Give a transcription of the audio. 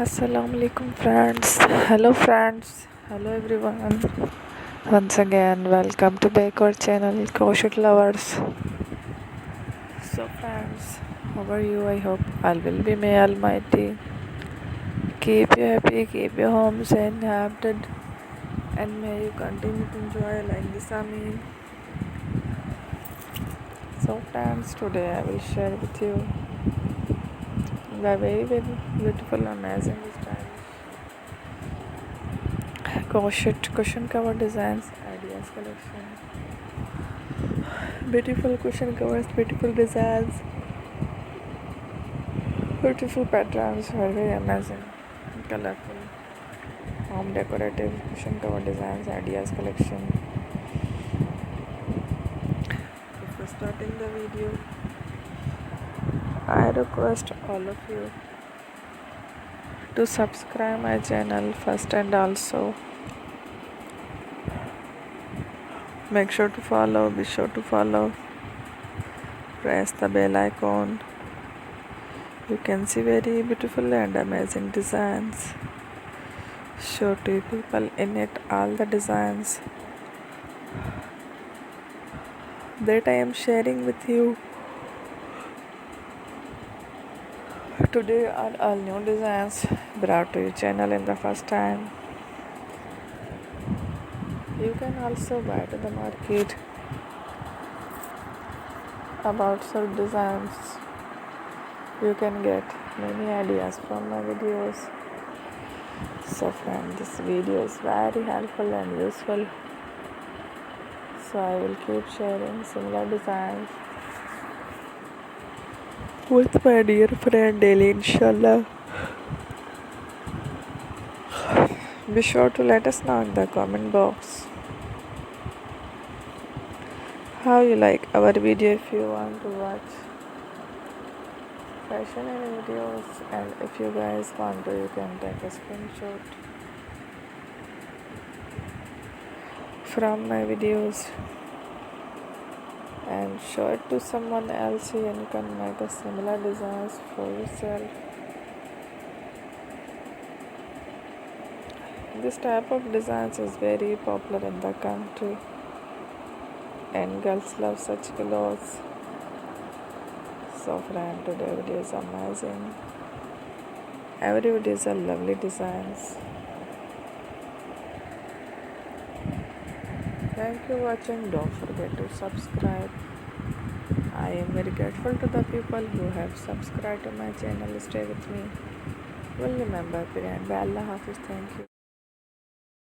Assalamu alaikum friends. Hello friends. Hello everyone. Once again, welcome to back our channel Crochet Lovers. So friends, how are you? I hope all will be may Almighty keep you happy, keep your homes inhabited, and may you continue to enjoy like this. Amin. So friends, today I will share with you the very beautiful, amazing style crochet cushion cover designs ideas collection. Beautiful cushion covers, beautiful designs, beautiful patterns, very amazing, colorful, home decorative cushion cover designs ideas collection. Before starting the video, I request all of you to subscribe my channel first, and also make sure to follow, be sure to follow, press the bell icon. You can see very beautiful and amazing designs. Show to people in it all the designs that I am sharing with you. Today are all new designs brought to your channel in the first time. You can also buy to the market about such designs. You can get many ideas from my videos. So friend, this video is very helpful and useful. So I will keep sharing similar designs with my dear friend daily, inshallah. Be sure to let us know in the comment box how you like our video. If you want to watch fashion and videos, and if you guys want to, you can take a screenshot from my videos and show it to someone else, and you can make a similar designs for yourself. This type of designs is very popular in the country, and girls love such clothes. So friend, today video is amazing. Every video is a lovely designs. Thank you for watching. Don't forget to subscribe. I am very grateful to the people who have subscribed to my channel. Stay with me. Will remember, friend. Bye. Allah Hafiz. Thank you.